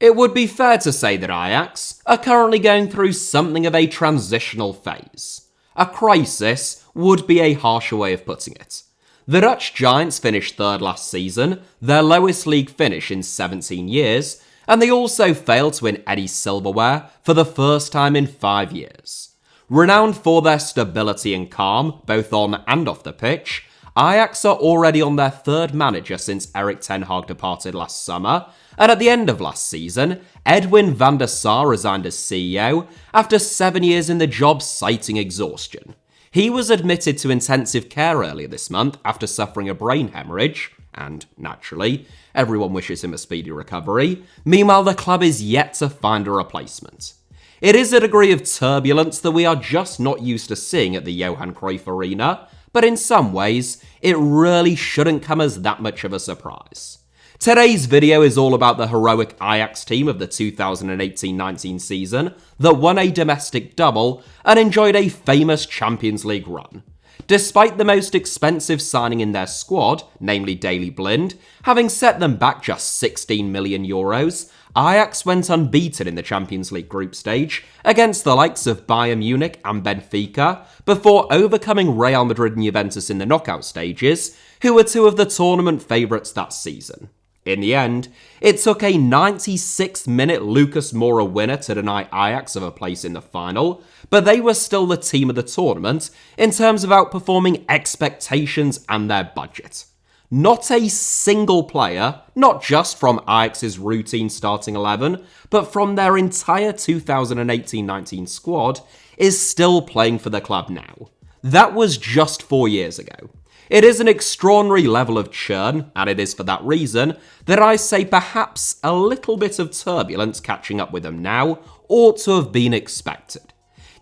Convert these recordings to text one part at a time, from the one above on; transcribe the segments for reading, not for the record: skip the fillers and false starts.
It would be fair to say that Ajax are currently going through something of a transitional phase. A crisis would be a harsher way of putting it. The Dutch Giants finished third last season, their lowest league finish in 17 years, and they also failed to win any silverware for the first time in 5 years. Renowned for their stability and calm, both on and off the pitch, Ajax are already on their third manager since Erik ten Hag departed last summer, and at the end of last season, Edwin van der Sar resigned as CEO after 7 years in the job citing exhaustion. He was admitted to intensive care earlier this month after suffering a brain hemorrhage, and, naturally, everyone wishes him a speedy recovery. Meanwhile, the club is yet to find a replacement. It is a degree of turbulence that we are just not used to seeing at the Johan Cruyff Arena, but in some ways, it really shouldn't come as that much of a surprise. Today's video is all about the heroic Ajax team of the 2018-19 season that won a domestic double and enjoyed a famous Champions League run. Despite the most expensive signing in their squad, namely Daley Blind, having set them back just 16 million euros, Ajax went unbeaten in the Champions League group stage against the likes of Bayern Munich and Benfica before overcoming Real Madrid and Juventus in the knockout stages, who were two of the tournament favourites that season. In the end, it took a 96-minute Lucas Moura winner to deny Ajax of a place in the final, but they were still the team of the tournament in terms of outperforming expectations and their budget. Not a single player, not just from Ajax's routine starting 11, but from their entire 2018-19 squad, is still playing for the club now. That was just 4 years ago. It is an extraordinary level of churn, and it is for that reason that I say perhaps a little bit of turbulence catching up with them now ought to have been expected.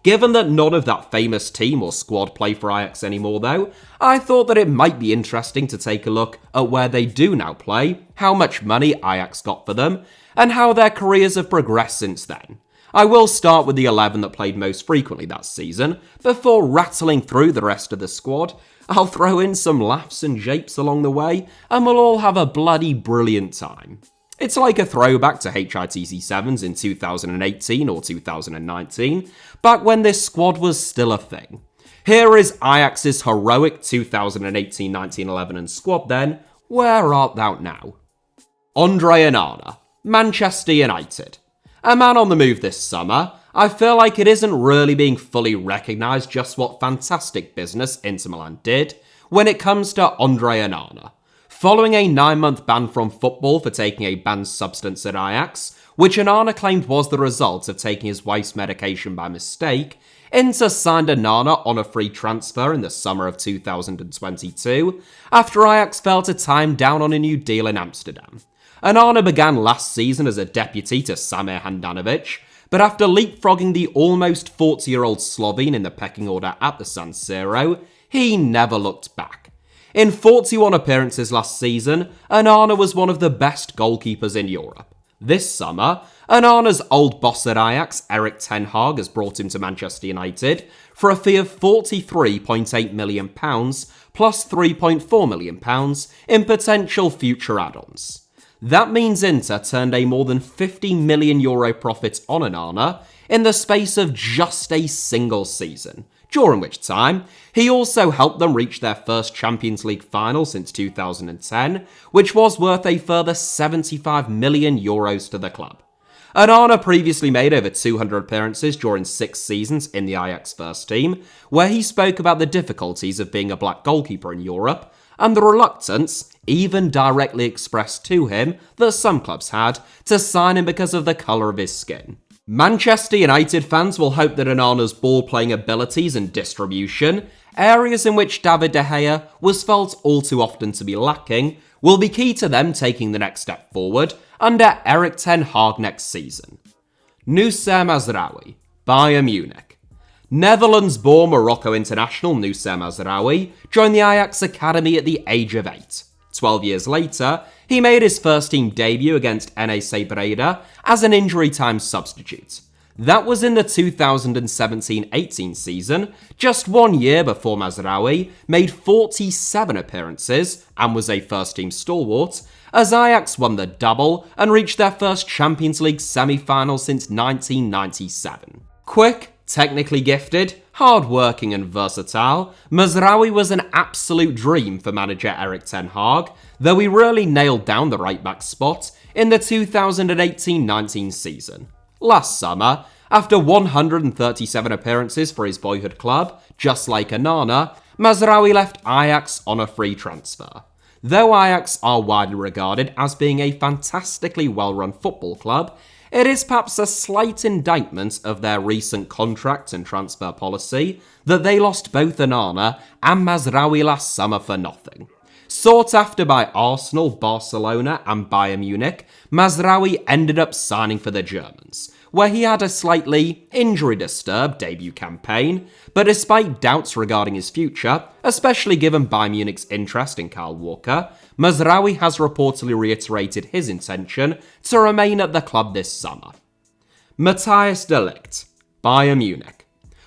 Given that none of that famous team or squad play for Ajax anymore though, I thought that it might be interesting to take a look at where they do now play, how much money Ajax got for them, and how their careers have progressed since then. I will start with the 11 that played most frequently that season, before rattling through the rest of the squad. I'll throw in some laughs and japes along the way, and we'll all have a bloody brilliant time. It's like a throwback to HITC Sevens in 2018 or 2019, back when this squad was still a thing. Here is Ajax's heroic 2018-19-11 and squad then. Where art thou now? André Onana, Manchester United. A man on the move this summer, I feel like it isn't really being fully recognised just what fantastic business Inter Milan did when it comes to André Onana. Following a 9-month ban from football for taking a banned substance at Ajax, which Onana claimed was the result of taking his wife's medication by mistake, Inter signed Onana on a free transfer in the summer of 2022, after Ajax failed to tie him down on a new deal in Amsterdam. Onana began last season as a deputy to Samir Handanovic, but after leapfrogging the almost 40-year-old Slovene in the pecking order at the San Siro, he never looked back. In 41 appearances last season, Onana was one of the best goalkeepers in Europe. This summer, Onana's old boss at Ajax, Erik ten Hag, has brought him to Manchester United for a fee of £43.8 million plus £3.4 million in potential future add-ons. That means Inter turned a more than €50 million profit on Onana in the space of just a single season, during which time he also helped them reach their first Champions League final since 2010, which was worth a further €75 million to the club. Onana previously made over 200 appearances during 6 seasons in the Ajax first team, where he spoke about the difficulties of being a black goalkeeper in Europe, and the reluctance, even directly expressed to him, that some clubs had to sign him because of the colour of his skin. Manchester United fans will hope that Onana's ball-playing abilities and distribution, areas in which David De Gea was felt all too often to be lacking, will be key to them taking the next step forward under Erik ten Hag next season. Noussair Mazraoui, Bayern Munich. Netherlands-born Morocco international Noussair Mazraoui joined the Ajax academy at the age of 8. 12 years later, he made his first-team debut against NAC Breda as an injury-time substitute. That was in the 2017-18 season, just 1 year before Mazraoui made 47 appearances and was a first-team stalwart, as Ajax won the double and reached their first Champions League semi-final since 1997. Quick, technically gifted, hard-working and versatile, Mazraoui was an absolute dream for manager Erik ten Hag, though he really nailed down the right-back spot in the 2018-19 season. Last summer, after 137 appearances for his boyhood club, just like Onana, Mazraoui left Ajax on a free transfer. Though Ajax are widely regarded as being a fantastically well-run football club, it is perhaps a slight indictment of their recent contract and transfer policy that they lost both Onana and Mazraoui last summer for nothing. Sought after by Arsenal, Barcelona and Bayern Munich, Mazraoui ended up signing for the Germans, where he had a slightly injury-disturbed debut campaign, but despite doubts regarding his future, especially given Bayern Munich's interest in Kyle Walker, Mazraoui has reportedly reiterated his intention to remain at the club this summer. Matthijs de Ligt, Bayern Munich.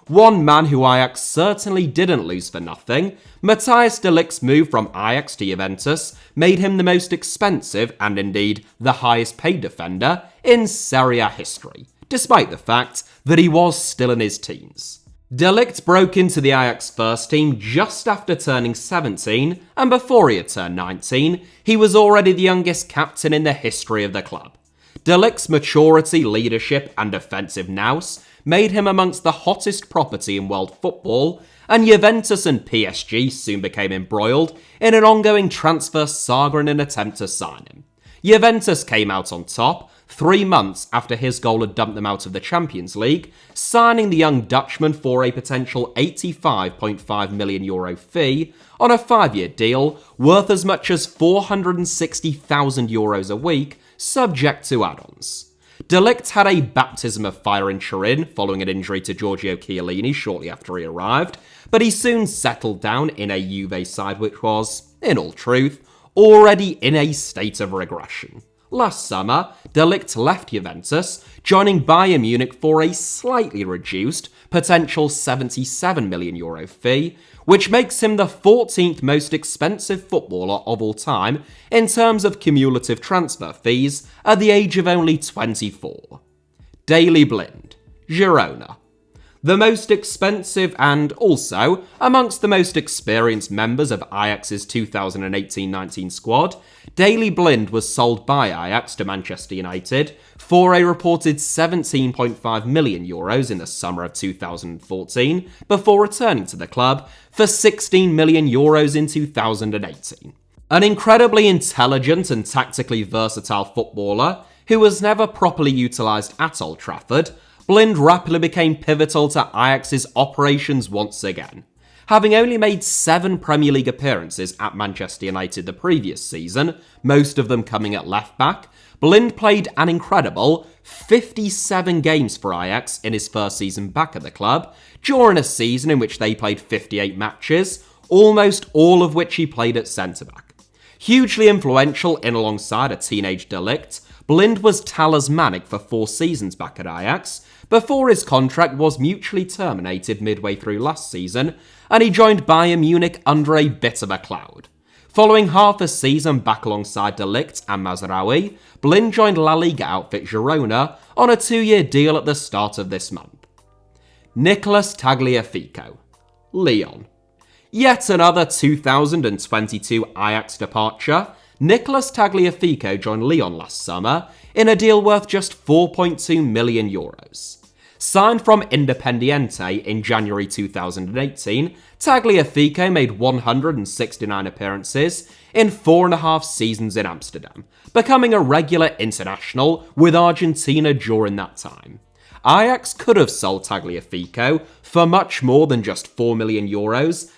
One man who Ajax certainly didn't lose for nothing, Matthijs de Ligt's move from Ajax to Juventus made him the most expensive and indeed the highest paid defender in Serie A history, despite the fact that he was still in his teens. De Ligt broke into the Ajax first team just after turning 17, and before he had turned 19, he was already the youngest captain in the history of the club. De Ligt's maturity, leadership and defensive nous made him amongst the hottest property in world football, and Juventus and PSG soon became embroiled in an ongoing transfer saga in an attempt to sign him. Juventus came out on top 3 months after his goal had dumped them out of the Champions League, signing the young Dutchman for a potential €85.5 million fee on a 5-year deal worth as much as €460,000 a week, subject to add-ons. De Ligt had a baptism of fire in Turin following an injury to Giorgio Chiellini shortly after he arrived, but he soon settled down in a Juve side which was, in all truth, already in a state of regression. Last summer, De Ligt left Juventus, joining Bayern Munich for a slightly reduced, potential €77 million fee, which makes him the 14th most expensive footballer of all time in terms of cumulative transfer fees at the age of only 24. Daley Blind, Girona. The most expensive and also amongst the most experienced members of Ajax's 2018-19 squad, Daley Blind was sold by Ajax to Manchester United for a reported €17.5 million in the summer of 2014, before returning to the club for €16 million in 2018. An incredibly intelligent and tactically versatile footballer who was never properly utilised at Old Trafford, Blind rapidly became pivotal to Ajax's operations once again. Having only made 7 Premier League appearances at Manchester United the previous season, most of them coming at left-back, Blind played an incredible 57 games for Ajax in his first season back at the club, during a season in which they played 58 matches, almost all of which he played at centre-back. Hugely influential in alongside a teenage De Ligt, Blind was talismanic for 4 seasons back at Ajax, before his contract was mutually terminated midway through last season, and he joined Bayern Munich under a bit of a cloud. Following half a season back alongside De Ligt and Mazraoui, Blind joined La Liga outfit Girona on a 2-year deal at the start of this month. Nicolas Tagliafico, Lyon. Yet another 2022 Ajax departure, Nicolas Tagliafico joined Lyon last summer in a deal worth just €4.2 million. Signed from Independiente in January 2018, Tagliafico made 169 appearances in 4.5 seasons in Amsterdam, becoming a regular international with Argentina during that time. Ajax could have sold Tagliafico for much more than just €4 million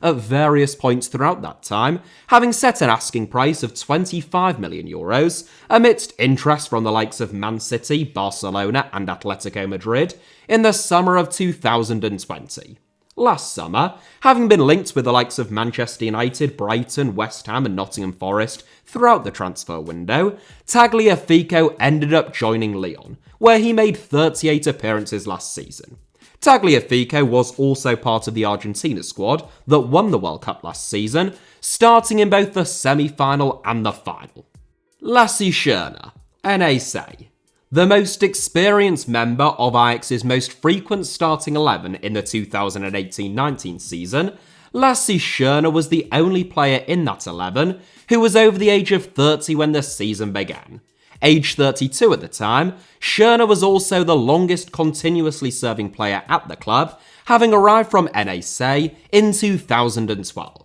at various points throughout that time, having set an asking price of €25 million amidst interest from the likes of Man City, Barcelona and Atletico Madrid in the summer of 2020. Last summer, having been linked with the likes of Manchester United, Brighton, West Ham and Nottingham Forest throughout the transfer window, Tagliafico ended up joining Lyon, where he made 38 appearances last season. Tagliafico was also part of the Argentina squad that won the World Cup last season, starting in both the semi-final and the final. Lassi Sherna, NAC. The most experienced member of Ajax's most frequent starting 11 in the 2018-19 season, Lassi Sherna was the only player in that 11 who was over the age of 30 when the season began. Age 32 at the time, Sherna was also the longest continuously serving player at the club, having arrived from NAC in 2012.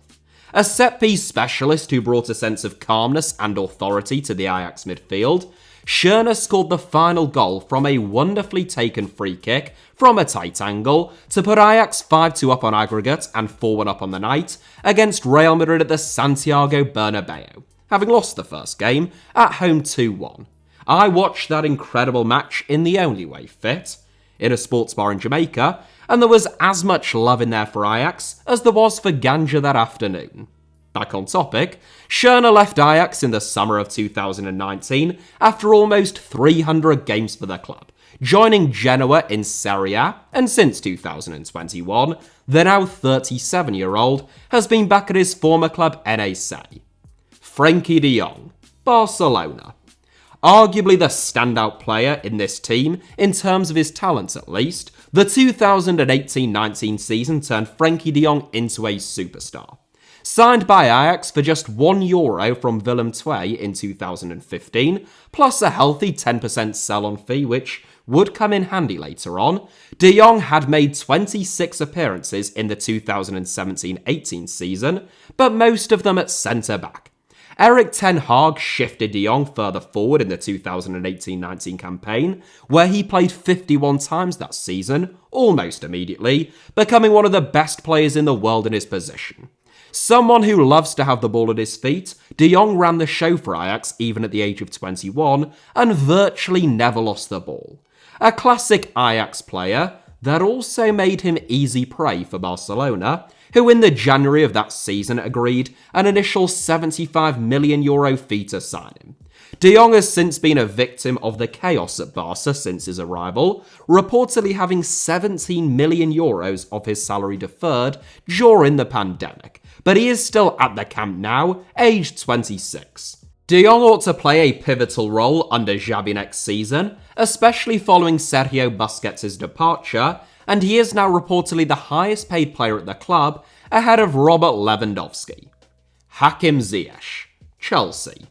A set-piece specialist who brought a sense of calmness and authority to the Ajax midfield, Sherna scored the final goal from a wonderfully taken free kick from a tight angle to put Ajax 5-2 up on aggregate and 4-1 up on the night against Real Madrid at the Santiago Bernabeu, having lost the first game at home 2-1. I watched that incredible match in the only way fit, in a sports bar in Jamaica, and there was as much love in there for Ajax as there was for ganja that afternoon. Back on topic, Sherna left Ajax in the summer of 2019 after almost 300 games for the club, joining Genoa in Serie A, and since 2021, the now 37-year-old has been back at his former club NAC. Frankie De Young, Barcelona. Arguably the standout player in this team, in terms of his talent at least, the 2018-19 season turned Frankie De Young into a superstar. Signed by Ajax for just €1 from Willem II in 2015, plus a healthy 10% sell-on fee which would come in handy later on, De Jong had made 26 appearances in the 2017-18 season, but most of them at centre-back. Erik ten Hag shifted De Jong further forward in the 2018-19 campaign, where he played 51 times that season, almost immediately, becoming one of the best players in the world in his position. Someone who loves to have the ball at his feet, De Jong ran the show for Ajax even at the age of 21 and virtually never lost the ball. A classic Ajax player that also made him easy prey for Barcelona, who in the January of that season agreed an initial €75 million fee to sign him. De Jong has since been a victim of the chaos at Barca since his arrival, reportedly having €17 million of his salary deferred during the pandemic, but he is still at the camp now, aged 26. De Jong ought to play a pivotal role under Xavi next season, especially following Sergio Busquets' departure, and he is now reportedly the highest paid player at the club, ahead of Robert Lewandowski. Hakim Ziyash, Chelsea.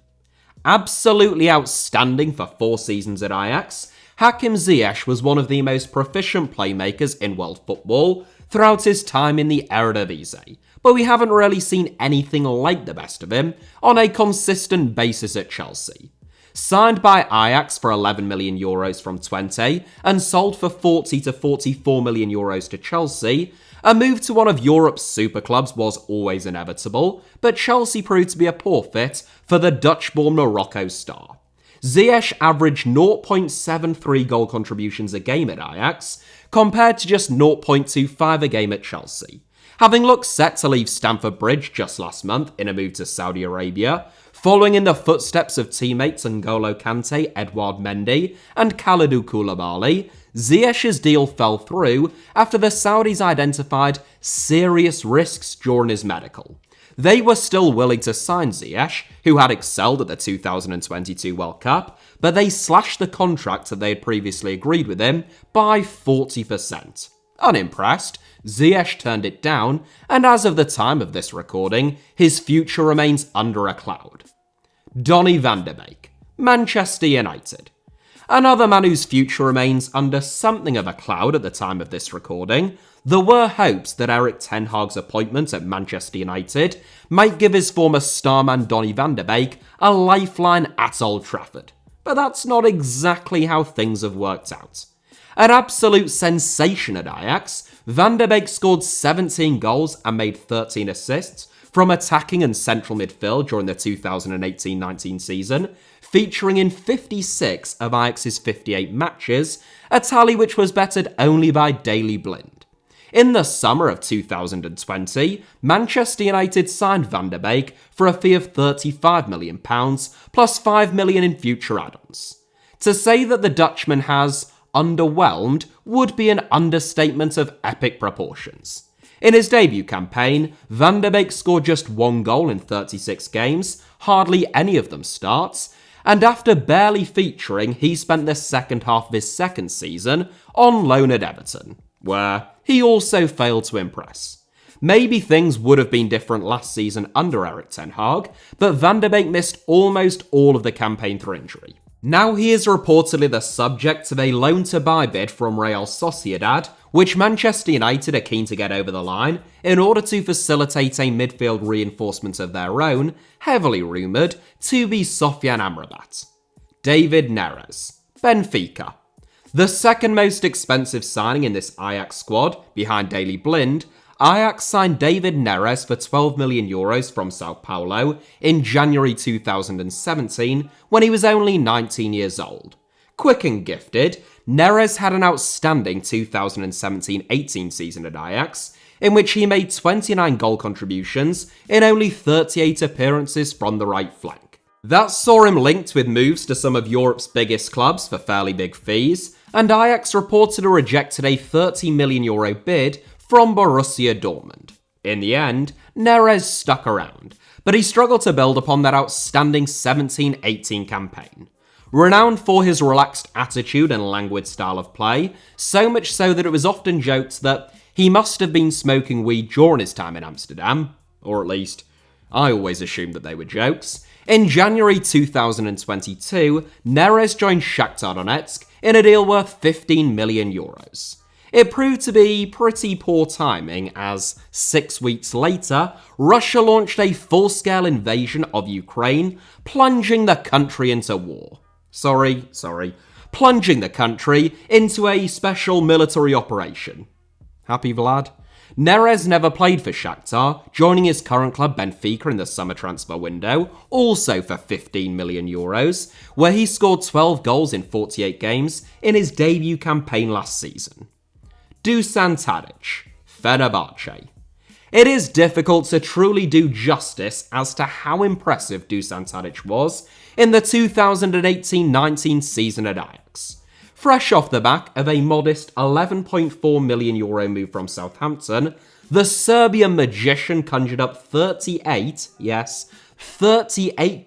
Absolutely outstanding for 4 seasons at Ajax, Hakim Ziyash was one of the most proficient playmakers in world football throughout his time in the Eredivisie, but we haven't really seen anything like the best of him on a consistent basis at Chelsea. Signed by Ajax for €11 million from Twente and sold for €40 to €44 million to Chelsea, a move to one of Europe's super clubs was always inevitable, but Chelsea proved to be a poor fit for the Dutch-born Morocco star. Ziyech averaged 0.73 goal contributions a game at Ajax, compared to just 0.25 a game at Chelsea. Having looked set to leave Stamford Bridge just last month in a move to Saudi Arabia, following in the footsteps of teammates N'Golo Kante, Edouard Mendy, and Kalidou Koulibaly, Ziyech's deal fell through after the Saudis identified serious risks during his medical. They were still willing to sign Ziyech, who had excelled at the 2022 World Cup, but they slashed the contract that they had previously agreed with him by 40%. Unimpressed, Ziyech turned it down, and as of the time of this recording, his future remains under a cloud. Donnie Van Der Beek, Manchester United. Another man whose future remains under something of a cloud at the time of this recording. There were hopes that Erik ten Hag's appointment at Manchester United might give his former starman Donnie Van Der Beek a lifeline at Old Trafford, but that's not exactly how things have worked out. An absolute sensation at Ajax, Van Der Beek scored 17 goals and made 13 assists from attacking and central midfield during the 2018-19 season, featuring in 56 of Ajax's 58 matches, a tally which was bettered only by Daley Blind. In the summer of 2020, Manchester United signed Van Der Beek for a fee of £35 million, plus £5 million in future add-ons. To say that the Dutchman has underwhelmed would be an understatement of epic proportions. In his debut campaign, Van Der Beek scored just 1 goal in 36 games, hardly any of them starts, and after barely featuring, he spent the second half of his second season on loan at Everton, where he also failed to impress. Maybe things would have been different last season under Erik ten Hag, but Van der Beek missed almost all of the campaign through injury. Now he is reportedly the subject of a loan-to-buy bid from Real Sociedad, which Manchester United are keen to get over the line in order to facilitate a midfield reinforcement of their own, heavily rumoured to be Sofiane Amrabat. David Neres, Benfica. The second most expensive signing in this Ajax squad, behind Daley Blind, Ajax signed David Neres for €12 million from Sao Paulo in January 2017 when he was only 19 years old. Quick and gifted, Neres had an outstanding 2017-18 season at Ajax, in which he made 29 goal contributions in only 38 appearances from the right flank. That saw him linked with moves to some of Europe's biggest clubs for fairly big fees, and Ajax reportedly rejected a €30 million bid from Borussia Dortmund. In the end, Neres stuck around, but he struggled to build upon that outstanding 17-18 campaign. Renowned for his relaxed attitude and languid style of play, so much so that it was often joked that he must have been smoking weed during his time in Amsterdam, or at least, I always assumed that they were jokes. In January 2022, Neres joined Shakhtar Donetsk in a deal worth €15 million. It proved to be pretty poor timing as, 6 weeks later, Russia launched a full-scale invasion of Ukraine, plunging the country into war. Plunging the country into a special military operation. Happy, Vlad? Neres never played for Shakhtar, joining his current club Benfica in the summer transfer window, also for €15 million, where he scored 12 goals in 48 games in his debut campaign last season. Dusan Tadic, Fenerbahce. It is difficult to truly do justice as to how impressive Dusan Tadic was in the 2018-19 season at Ajax. Fresh off the back of a modest €11.4 million move from Southampton, the Serbian magician conjured up 38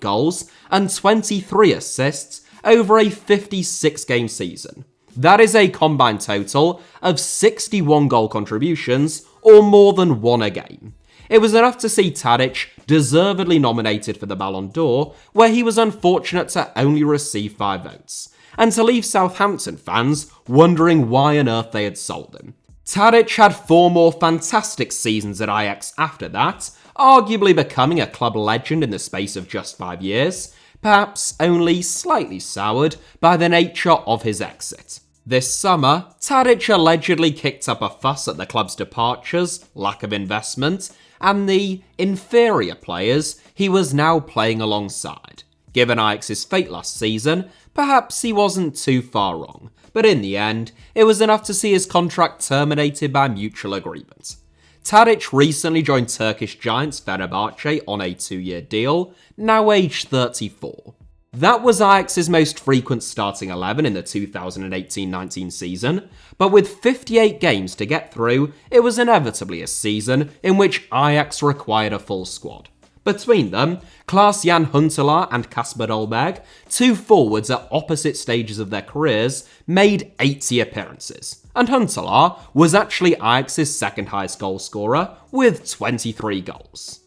goals and 23 assists over a 56-game season. That is a combined total of 61 goal contributions, or more than one a game. It was enough to see Tadic deservedly nominated for the Ballon d'Or, where he was unfortunate to only receive 5 votes, and to leave Southampton fans wondering why on earth they had sold him. Tadic had 4 more fantastic seasons at Ajax after that, arguably becoming a club legend in the space of just 5 years, perhaps only slightly soured by the nature of his exit. This summer, Tadic allegedly kicked up a fuss at the club's departures, lack of investment, and the inferior players he was now playing alongside. Given Ajax's fate last season, perhaps he wasn't too far wrong, but in the end, it was enough to see his contract terminated by mutual agreement. Tadic recently joined Turkish giants Fenerbahce on a 2-year deal, now aged 34. That was Ajax's most frequent starting 11 in the 2018-19 season, but with 58 games to get through, it was inevitably a season in which Ajax required a full squad. Between them, Klaas-Jan Huntelaar and Kasper Dolberg, 2 forwards at opposite stages of their careers, made 80 appearances, and Huntelaar was actually Ajax's second highest goal scorer with 23 goals.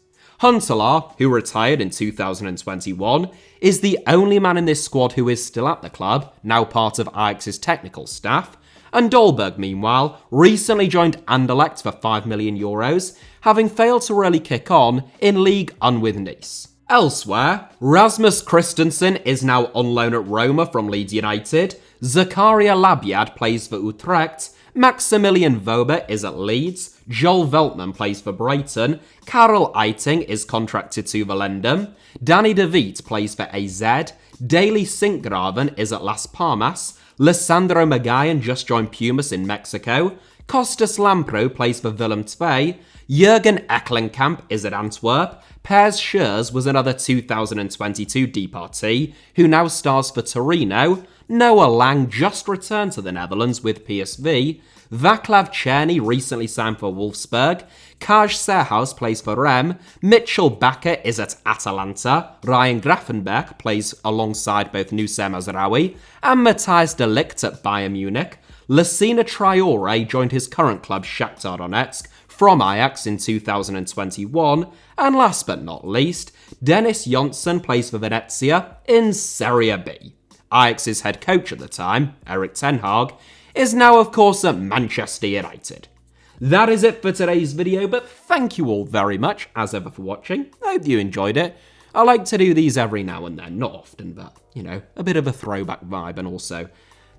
Huntelaar, who retired in 2021, is the only man in this squad who is still at the club, now part of Ajax's technical staff, and Dolberg, meanwhile, recently joined Anderlecht for €5 million, having failed to really kick on in League 1 with Nice. Elsewhere, Rasmus Christensen is now on loan at Roma from Leeds United, Zakaria Labiad plays for Utrecht, Maximilian Wöber is at Leeds, Joel Veltman plays for Brighton, Karel Eiting is contracted to Volendam, Danny De Vit plays for AZ, Daley Sinkgraven is at Las Palmas, Lissandro Magayan just joined Pumas in Mexico, Kostas Lampro plays for Willem II, Jurgen Eklenkamp is at Antwerp, Pers Schurz was another 2022 departee who now stars for Torino, Noah Lang just returned to the Netherlands with PSV, Vaclav Černý recently signed for Wolfsburg, Kaj Serhaus plays for Rem, Mitchell Bakker is at Atalanta, Ryan Gravenberch plays alongside both Nusem Azahari, and Matthias de Ligt at Bayern Munich. Lassina Traore joined his current club Shakhtar Donetsk from Ajax in 2021, and last but not least, Dennis Johnson plays for Venezia in Serie B. Ajax's head coach at the time, Erik ten Hag, is now of course at Manchester United. That is it for today's video, but thank you all very much as ever for watching. I hope you enjoyed it. I like to do these every now and then, not often, but, you know, a bit of a throwback vibe, and also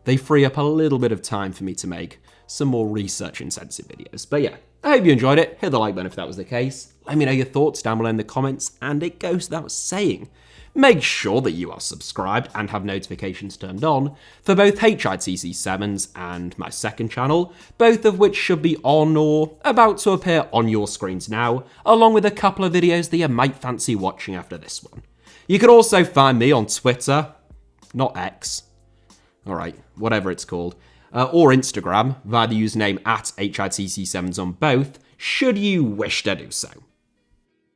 they free up a little bit of time for me to make some more research-intensive videos. But yeah, I hope you enjoyed it. Hit the like button if that was the case. Let me know your thoughts down below in the comments, and it goes without saying, make sure that you are subscribed and have notifications turned on for both HITC Sevens and my second channel, both of which should be on or about to appear on your screens now, along with a couple of videos that you might fancy watching after this one. You can also find me on Twitter, not X, alright, whatever it's called, or Instagram via the username at HITC Sevens on both, should you wish to do so.